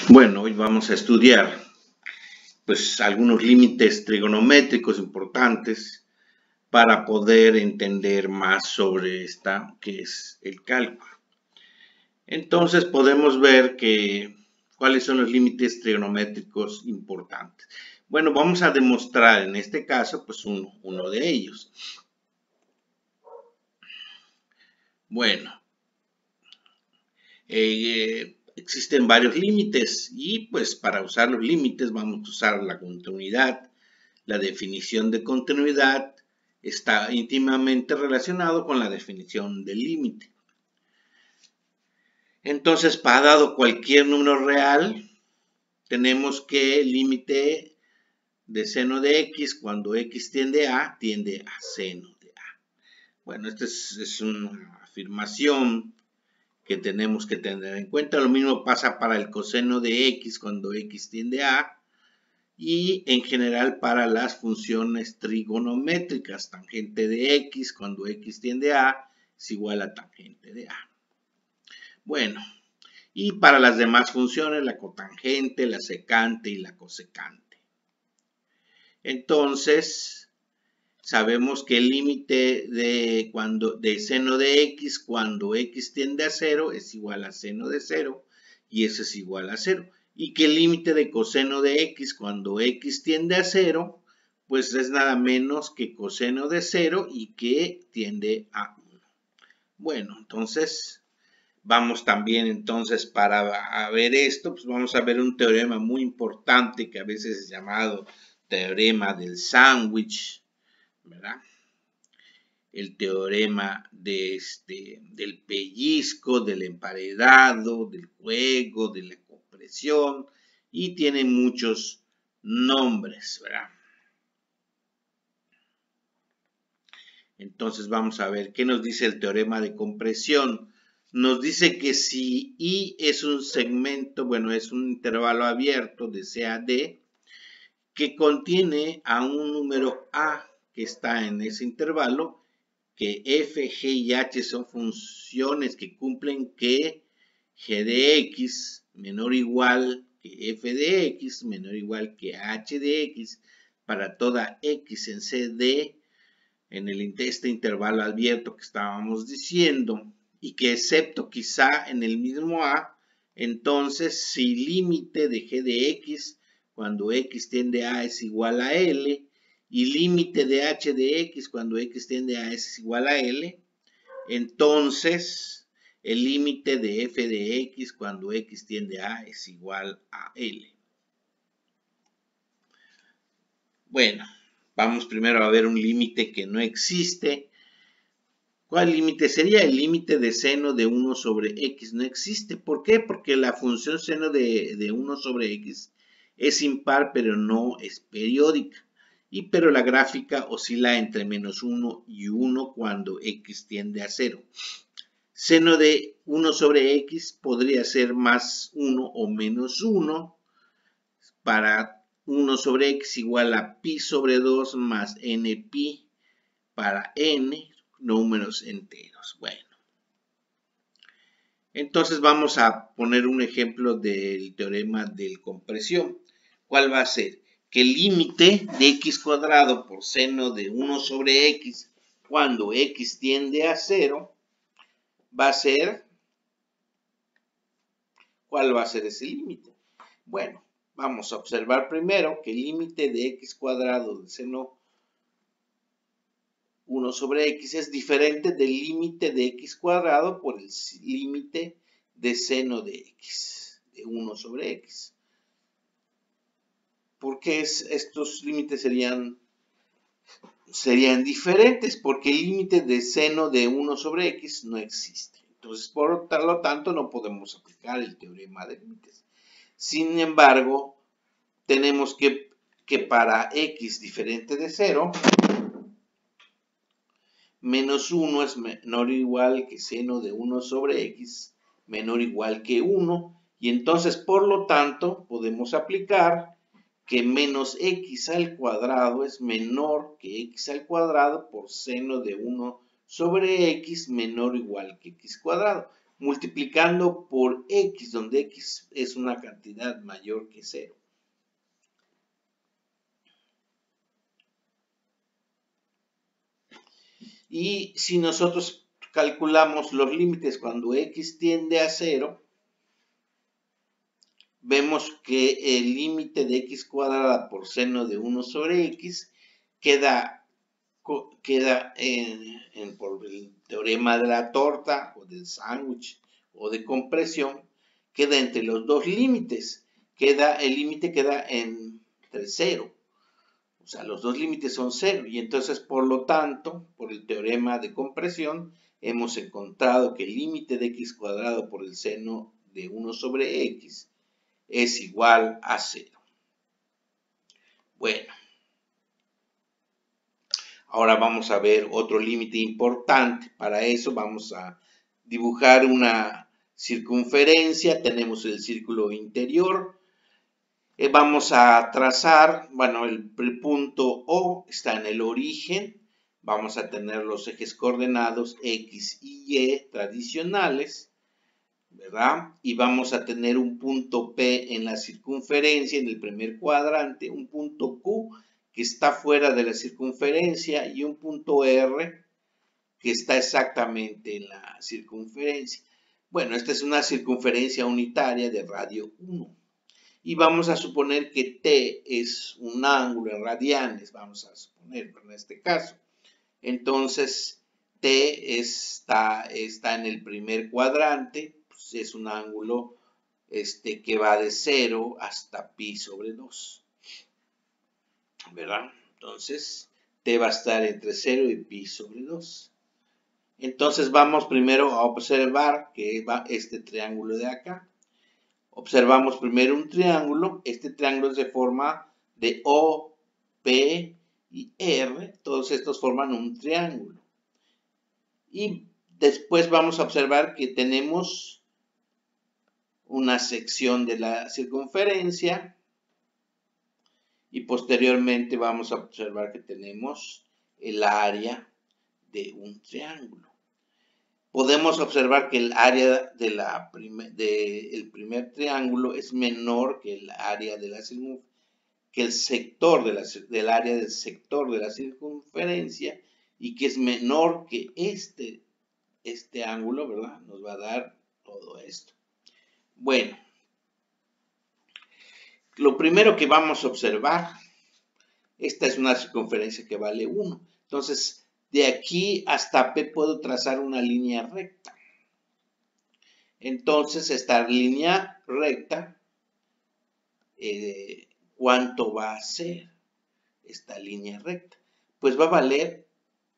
Bueno, hoy vamos a estudiar algunos límites trigonométricos importantes para poder entender más sobre que es el cálculo. Entonces podemos ver cuáles son los límites trigonométricos importantes. Bueno, vamos a demostrar en este caso uno de ellos. Bueno, existen varios límites y para usar los límites vamos a usar la continuidad. La definición de continuidad está íntimamente relacionado con la definición del límite. Entonces, dado cualquier número real, tenemos que el límite de seno de x cuando x tiende a seno de a. Bueno, esta es una afirmación que tenemos que tener en cuenta. Lo mismo pasa para el coseno de x cuando x tiende a. Y en general para las funciones trigonométricas, tangente de x cuando x tiende a es igual a tangente de a. Bueno, y para las demás funciones, la cotangente, la secante y la cosecante. Entonces, sabemos que el límite de seno de x cuando x tiende a 0 es igual a seno de 0 y eso es igual a 0. Y que el límite de coseno de x cuando x tiende a 0, pues es nada menos que coseno de 0 y que tiende a 1. Bueno, entonces, vamos también entonces para ver esto, pues vamos a ver un teorema muy importante que a veces es llamado teorema del sándwich, ¿verdad? El teorema del pellizco, del emparedado, del juego, de la compresión, y tiene muchos nombres, ¿verdad? Entonces vamos a ver qué nos dice el teorema de compresión. Nos dice que si I es un segmento, bueno, es un intervalo abierto de C a D, que contiene a un número A que está en ese intervalo, que f, g y h son funciones que cumplen que g de x menor o igual que f de x menor o igual que h de x para toda x en CD en este intervalo abierto que estábamos diciendo, y que excepto quizá en el mismo A, entonces si límite de g de x cuando x tiende a es igual a L, y límite de h de x cuando x tiende a es igual a L, entonces el límite de f de x cuando x tiende a es igual a L. Bueno, vamos primero a ver un límite que no existe. ¿Cuál límite sería? El límite de seno de 1 sobre x no existe. ¿Por qué? Porque la función seno de 1 sobre x es impar, pero no es periódica. Pero la gráfica oscila entre menos 1 y 1 cuando x tiende a 0. Seno de 1 sobre x podría ser más 1 o menos 1 para 1 sobre x igual a pi sobre 2 más n pi para n números enteros. Bueno, entonces vamos a poner un ejemplo del teorema de compresión. ¿Cuál va a ser? Que el límite de x cuadrado por seno de 1 sobre x cuando x tiende a 0 va a ser, ¿cuál va a ser ese límite? Bueno, vamos a observar primero que el límite de x cuadrado del seno 1 sobre x es diferente del límite de x cuadrado por el límite de seno de x, de 1 sobre x. ¿Por qué estos límites serían diferentes? Porque el límite de seno de 1 sobre x no existe. Entonces, por lo tanto, no podemos aplicar el teorema de límites. Sin embargo, tenemos que para x diferente de 0, menos 1 es menor o igual que seno de 1 sobre x menor o igual que 1. Y entonces, por lo tanto, podemos aplicar que menos x al cuadrado es menor que x al cuadrado por seno de 1 sobre x menor o igual que x cuadrado. multiplicando por x, donde x es una cantidad mayor que 0. Y si nosotros calculamos los límites cuando x tiende a 0, vemos que el límite de x cuadrada por seno de 1 sobre x queda por el teorema de la torta o del sándwich o de compresión, queda entre los dos límites. El límite queda entre 0. O sea, los dos límites son 0. Y entonces, por lo tanto, por el teorema de compresión, hemos encontrado que el límite de x cuadrado por el seno de 1 sobre x es igual a 0. Bueno, ahora vamos a ver otro límite importante. Para eso vamos a dibujar una circunferencia. Tenemos el círculo interior. Vamos a trazar, bueno, el punto O está en el origen. Vamos a tener los ejes coordenados X y Y tradicionales, ¿verdad? Y vamos a tener un punto P en la circunferencia, en el primer cuadrante, un punto Q que está fuera de la circunferencia y un punto R que está exactamente en la circunferencia. Bueno, esta es una circunferencia unitaria de radio 1. Y vamos a suponer que T es un ángulo en radianes, vamos a suponer, en este caso. Entonces, T está en el primer cuadrante, pues es un ángulo que va de 0 hasta pi sobre 2. ¿Verdad? Entonces, T va a estar entre 0 y pi sobre 2. Entonces, vamos primero a observar que va este triángulo de acá. Observamos primero un triángulo. Este triángulo es de forma de O, P y R. Todos estos forman un triángulo. Y después vamos a observar que tenemos una sección de la circunferencia. Y posteriormente vamos a observar que tenemos el área de un triángulo. Podemos observar que el área del primer triángulo es menor que el área de la circunferencia, que el sector del área del sector de la circunferencia, y que es menor que este ángulo, ¿verdad? Nos va a dar todo esto. Bueno, lo primero que vamos a observar, esta es una circunferencia que vale 1. Entonces, de aquí hasta P puedo trazar una línea recta. Entonces, esta línea recta, ¿cuánto va a ser esta línea recta? Pues va a valer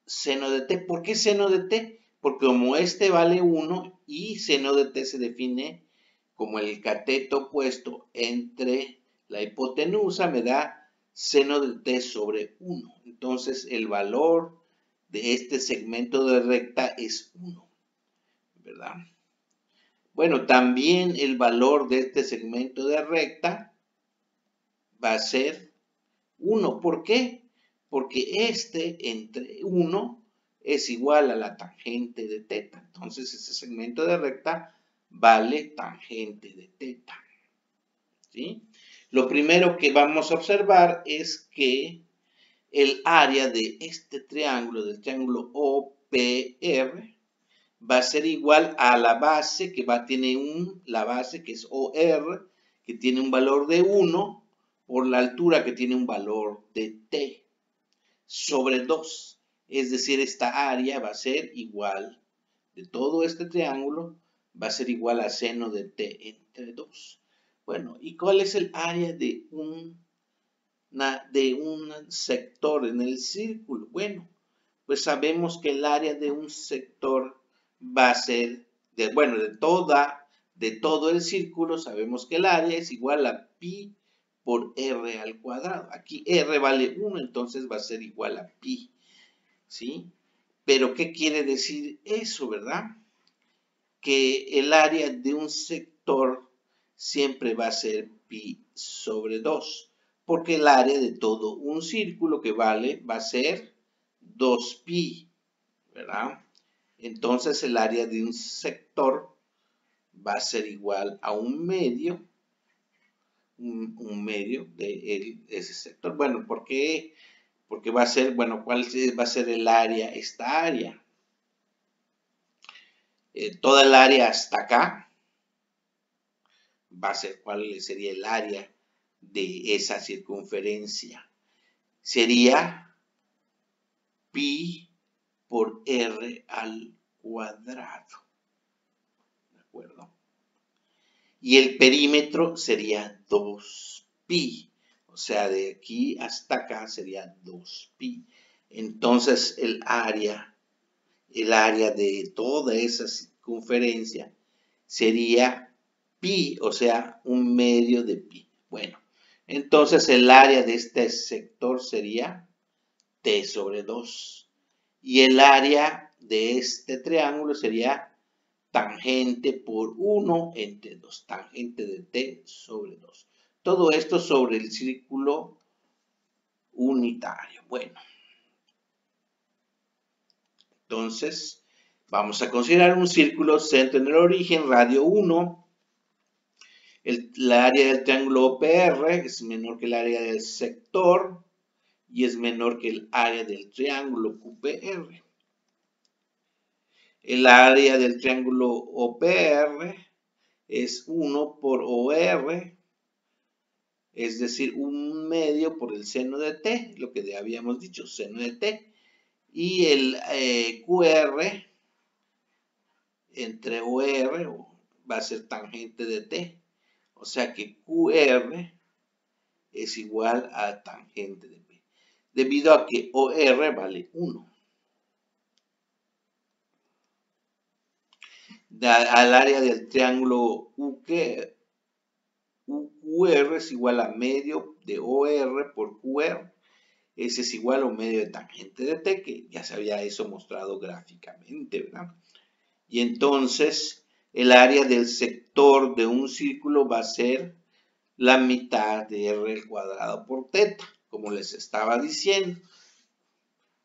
seno de t. ¿Por qué seno de t? Porque como este vale 1 y seno de t se define como el cateto opuesto entre la hipotenusa, me da seno de t sobre 1. Entonces, el valor de este segmento de recta es 1, ¿verdad? Bueno, también el valor de este segmento de recta va a ser 1. ¿Por qué? Porque este entre 1 es igual a la tangente de teta. Entonces, este segmento de recta vale tangente de teta. ¿Sí? Lo primero que vamos a observar es que el área de este triángulo, del triángulo OPR, va a ser igual a la base que la base que es OR, que tiene un valor de 1, por la altura que tiene un valor de T sobre 2. Es decir, esta área va a ser igual, de todo este triángulo, va a ser igual a seno de T entre 2. Bueno, ¿y cuál es el área de un sector en el círculo? Bueno, pues sabemos que el área de un sector va a ser, de todo el círculo, sabemos que el área es igual a pi por r al cuadrado. Aquí r vale 1, entonces va a ser igual a pi, ¿sí? Pero, ¿qué quiere decir eso, verdad? Que el área de un sector siempre va a ser pi sobre 2, porque el área de todo un círculo que va a ser 2pi, ¿verdad? Entonces el área de un sector va a ser igual a un medio, de ese sector. Bueno, ¿por qué? Porque va a ser, bueno, ¿cuál va a ser el área? Esta área. Toda el área hasta acá va a ser, ¿cuál sería el área de esa circunferencia? Sería pi por r al cuadrado. ¿De acuerdo? Y el perímetro sería 2pi. O sea, de aquí hasta acá sería 2pi. Entonces, el área de toda esa circunferencia sería pi, o sea, un medio de pi. Bueno, entonces el área de este sector sería t sobre 2. Y el área de este triángulo sería tangente por 1 entre 2, tangente de t sobre 2. Todo esto sobre el círculo unitario. Bueno, entonces vamos a considerar un círculo centro en el origen, radio 1. La área del triángulo OPR es menor que el área del sector y es menor que el área del triángulo QPR. El área del triángulo OPR es 1 por OR, es decir, un medio por el seno de t, lo que ya habíamos dicho, seno de t. Y el QR entre OR va a ser tangente de t. O sea que QR es igual a tangente de p, debido a que OR vale 1. Al área del triángulo UQR es igual a medio de OR por QR. Ese es igual a un medio de tangente de t, que ya se había eso mostrado gráficamente, ¿verdad? Y entonces el área del sector de un círculo va a ser la mitad de r al cuadrado por teta, como les estaba diciendo.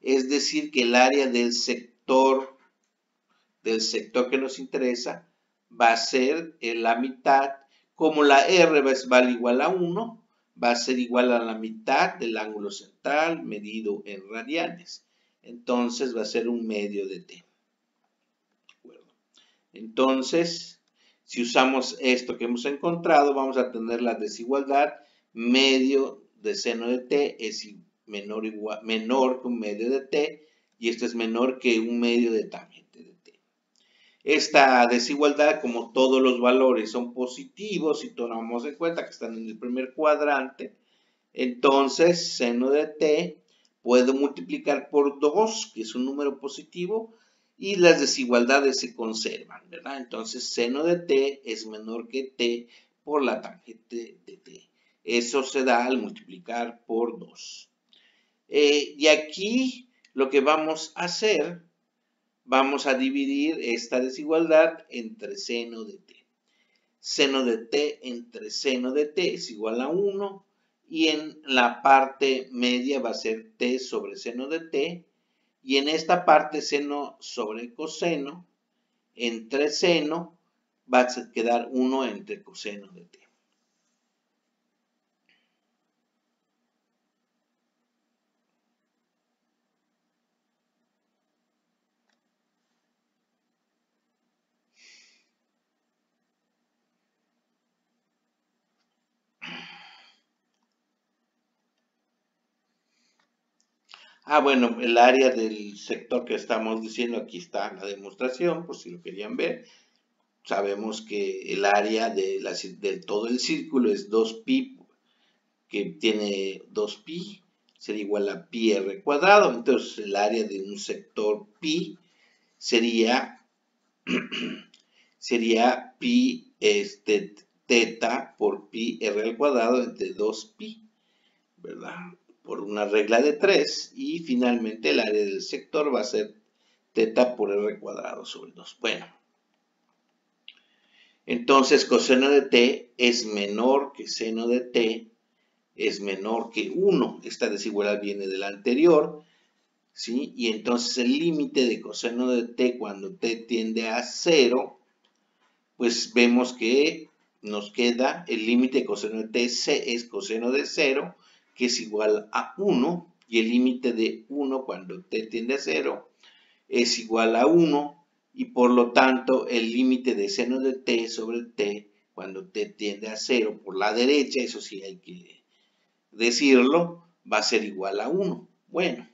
Es decir, que el área del sector que nos interesa va a ser la mitad, como la r vale igual a 1, va a ser igual a la mitad del ángulo central medido en radianes. Entonces va a ser un medio de t. Entonces, si usamos esto que hemos encontrado, vamos a tener la desigualdad medio de seno de t es menor que un medio de t, y esto es menor que un medio de tangente de t. Esta desigualdad, como todos los valores son positivos y tomamos en cuenta que están en el primer cuadrante, entonces seno de t puedo multiplicar por 2, que es un número positivo, y las desigualdades se conservan, ¿verdad? Entonces seno de t es menor que t por la tangente de t. Eso se da al multiplicar por 2. Y aquí lo que vamos a hacer, vamos a dividir esta desigualdad entre seno de t. Seno de t entre seno de t es igual a 1, y en la parte media va a ser t sobre seno de t, y en esta parte seno sobre coseno entre seno va a quedar 1 entre coseno de t. Bueno, el área del sector que estamos diciendo, aquí está la demostración, por si lo querían ver. Sabemos que el área de todo el círculo es 2pi, que tiene 2pi, sería igual a pi r cuadrado. Entonces el área de un sector pi sería pi teta por pi r al cuadrado entre 2pi, ¿verdad? Por una regla de 3, y finalmente el área del sector va a ser teta por r cuadrado sobre 2. Bueno, entonces coseno de t es menor que seno de t, es menor que 1. Esta desigualdad viene de la anterior, ¿sí? Y entonces el límite de coseno de t cuando t tiende a 0 pues vemos que nos queda el límite de coseno de t es coseno de 0, que es igual a 1, y el límite de 1 cuando t tiende a 0 es igual a 1, y por lo tanto el límite de seno de t sobre t cuando t tiende a 0 por la derecha, eso sí hay que decirlo, va a ser igual a 1. Bueno,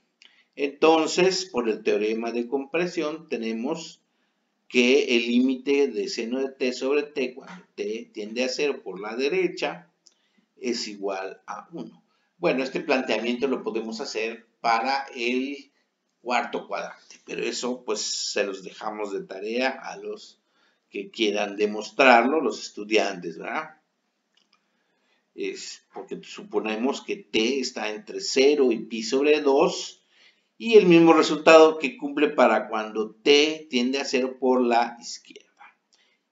entonces por el teorema de compresión tenemos que el límite de seno de t sobre t cuando t tiende a 0 por la derecha es igual a 1. Bueno, este planteamiento lo podemos hacer para el cuarto cuadrante, pero eso pues se los dejamos de tarea a los que quieran demostrarlo, los estudiantes, ¿verdad? Es porque suponemos que t está entre 0 y pi sobre 2, y el mismo resultado que cumple para cuando t tiende a 0 por la izquierda,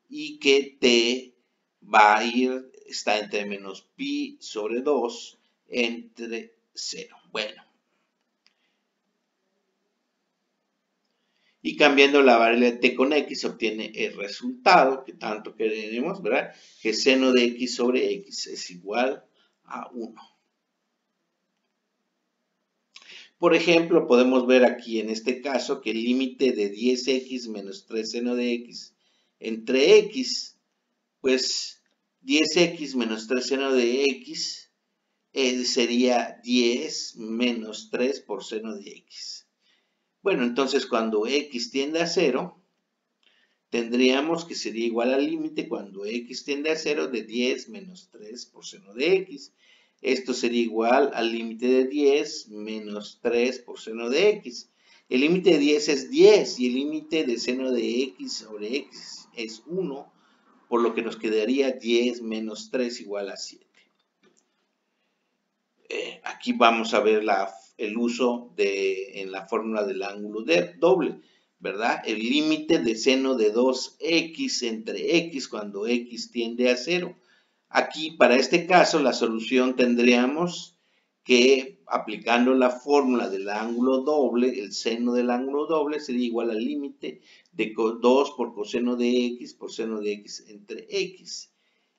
y que t va a ir, está entre menos pi sobre 2 entre 0. Bueno, y cambiando la variable t con x se obtiene el resultado que tanto queremos, ¿verdad? Que seno de x sobre x es igual a 1. Por ejemplo, podemos ver aquí en este caso que el límite de 10x menos 3 seno de x entre x, pues 10x menos 3 seno de x sería 10 menos 3 por seno de x. Bueno, entonces cuando x tiende a 0, tendríamos que sería igual al límite cuando x tiende a 0 de 10 menos 3 por seno de x. Esto sería igual al límite de 10 menos 3 por seno de x. El límite de 10 es 10 y el límite de seno de x sobre x es 1, por lo que nos quedaría 10 menos 3 igual a 7. Aquí vamos a ver el uso en la fórmula del ángulo doble, ¿verdad? El límite de seno de 2x entre x cuando x tiende a 0. Aquí, para este caso, la solución tendríamos que, aplicando la fórmula del ángulo doble, el seno del ángulo doble sería igual al límite de 2 por coseno de x por seno de x entre x.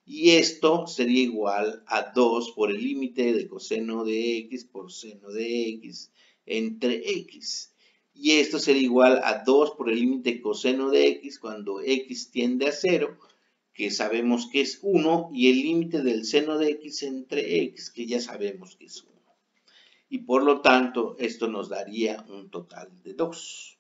Y esto sería igual a 2 por el límite de coseno de x por seno de x entre x. Y esto sería igual a 2 por el límite coseno de x cuando x tiende a 0, que sabemos que es 1, y el límite del seno de x entre x, que ya sabemos que es 1. Y por lo tanto, esto nos daría un total de 2.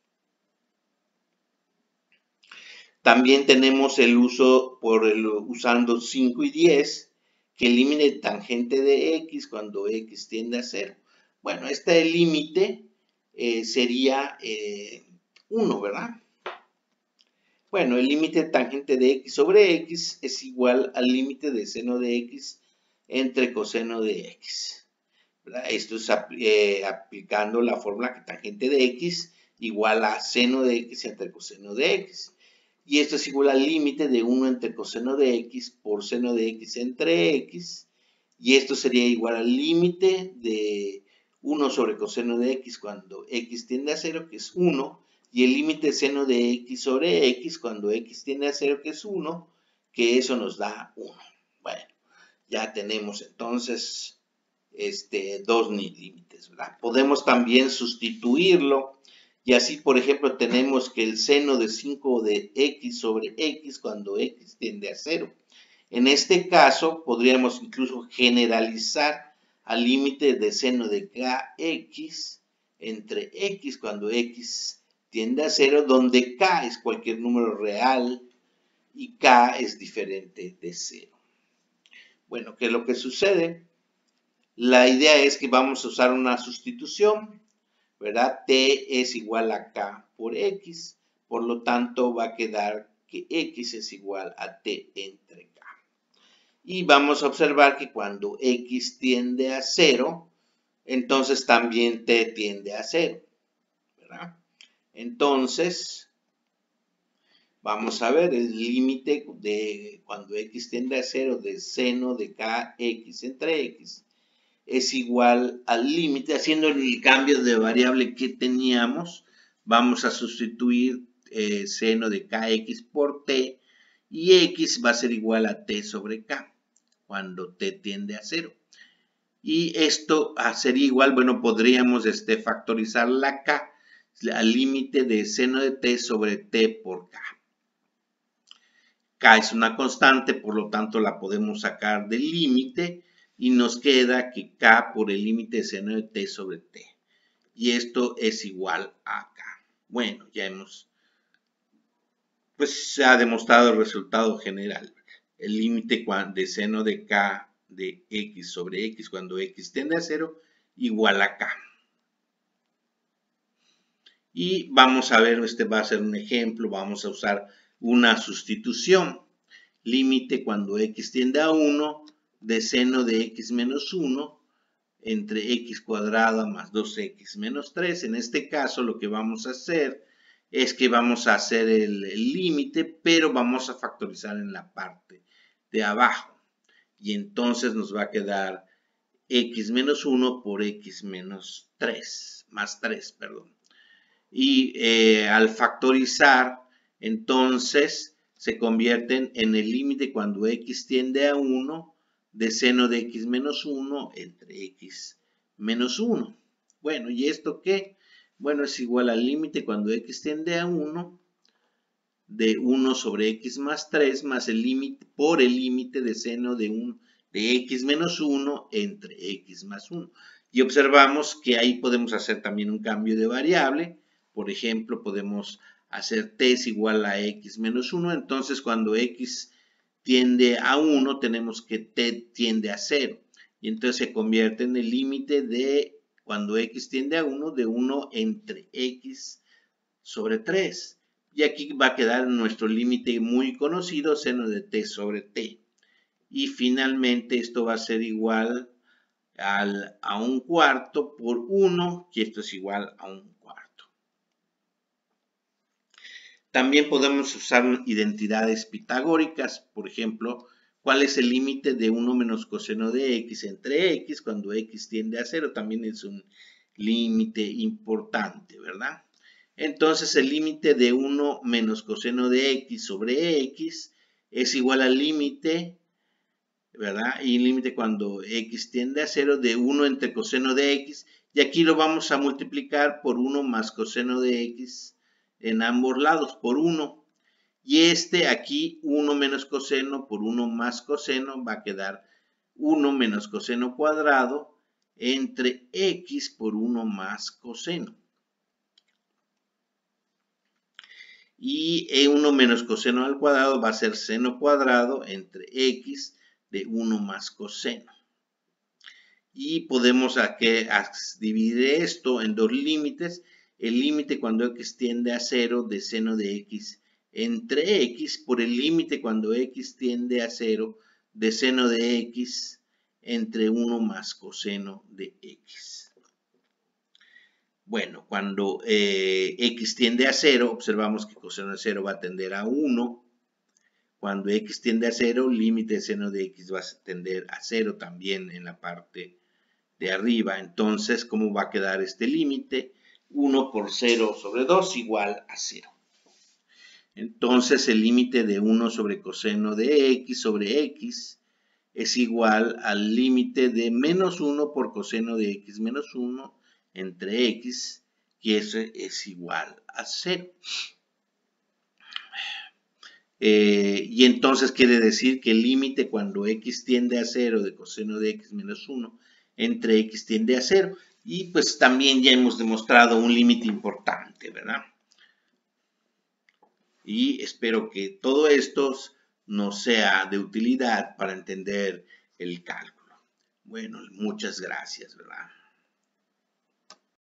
También tenemos el uso usando 5 y 10, que el límite tangente de x cuando x tiende a 0. Bueno, este límite sería 1, ¿verdad? Bueno, el límite tangente de x sobre x es igual al límite de seno de x entre coseno de x, ¿verdad? Esto es aplicando la fórmula que tangente de x igual a seno de x entre coseno de x. Y esto es igual al límite de 1 entre coseno de x por seno de x entre x. Y esto sería igual al límite de 1 sobre coseno de x cuando x tiende a 0, que es 1. Y el límite de seno de x sobre x cuando x tiende a 0, que es 1. Que eso nos da 1. Bueno, ya tenemos entonces dos límites, ¿verdad? Podemos también sustituirlo. Y así, por ejemplo, tenemos que el seno de 5 de x sobre x cuando x tiende a 0. En este caso, podríamos incluso generalizar al límite de seno de kx entre x cuando x tiende a 0, donde k es cualquier número real y k es diferente de 0. Bueno, ¿qué es lo que sucede? La idea es que vamos a usar una sustitución, ¿verdad? T es igual a K por X, por lo tanto va a quedar que X es igual a T entre K. Y vamos a observar que cuando X tiende a 0, entonces también T tiende a 0, ¿verdad? Entonces, vamos a ver el límite de cuando X tiende a 0 de seno de KX entre X es igual al límite. Haciendo el cambio de variable que teníamos, vamos a sustituir seno de kx por t, y x va a ser igual a t sobre k cuando t tiende a 0. Y esto sería igual, bueno, podríamos factorizar la k al límite de seno de t sobre t por k. K es una constante, por lo tanto la podemos sacar del límite y nos queda que k por el límite de seno de t sobre t. Y esto es igual a k. Bueno, ya pues se ha demostrado el resultado general. El límite de seno de k de x sobre x cuando x tiende a 0 igual a k. Y vamos a ver, va a ser un ejemplo, vamos a usar una sustitución. Límite cuando x tiende a 1 de seno de x menos 1 entre x cuadrada más 2x menos 3. En este caso lo que vamos a hacer es que vamos a hacer el límite, pero vamos a factorizar en la parte de abajo. Y entonces nos va a quedar x menos 1 por x menos 3, más 3, perdón. Y al factorizar, entonces se convierten en el límite cuando x tiende a 1 de seno de x menos 1 entre x menos 1. Bueno, ¿y esto qué? Bueno, es igual al límite cuando x tiende a 1 de 1 sobre x más 3 más el límite por el límite de seno de x menos 1 entre x más 1. Y observamos que ahí podemos hacer también un cambio de variable. Por ejemplo, podemos hacer t es igual a x menos 1. Entonces, cuando x tiende a 1, tenemos que t tiende a 0. Y entonces se convierte en el límite de cuando x tiende a 1 de 1 entre x sobre 3. Y aquí va a quedar nuestro límite muy conocido, seno de t sobre t. Y finalmente esto va a ser igual a 1/4 por 1, y esto es igual a 1/4. También podemos usar identidades pitagóricas, por ejemplo, ¿cuál es el límite de 1 menos coseno de x entre x cuando x tiende a 0? También es un límite importante, ¿verdad? Entonces el límite de 1 menos coseno de x sobre x es igual al límite, ¿verdad? Y límite cuando x tiende a 0 de 1 entre coseno de x. Y aquí lo vamos a multiplicar por 1 más coseno de x en ambos lados, por 1. Y aquí 1 menos coseno por 1 más coseno va a quedar 1 menos coseno cuadrado entre x por 1 más coseno. Y 1 menos coseno al cuadrado va a ser seno cuadrado entre x de 1 más coseno. Y podemos dividir esto en dos límites. El límite cuando x tiende a 0 de seno de x entre x por el límite cuando x tiende a 0 de seno de x entre 1 más coseno de x. Bueno, cuando x tiende a 0, observamos que coseno de 0 va a tender a 1. Cuando x tiende a 0, límite de seno de x va a tender a 0 también en la parte de arriba. Entonces, ¿cómo va a quedar este límite? 1 por 0 sobre 2 igual a 0. Entonces, el límite de 1 sobre coseno de x sobre x es igual al límite de menos 1 por coseno de x menos 1 entre x, y eso es igual a 0. Y entonces quiere decir que el límite cuando x tiende a 0 de coseno de x menos 1 entre x tiende a 0. Y pues también ya hemos demostrado un límite importante, ¿verdad? Y espero que todo esto nos sea de utilidad para entender el cálculo. Bueno, muchas gracias, ¿verdad?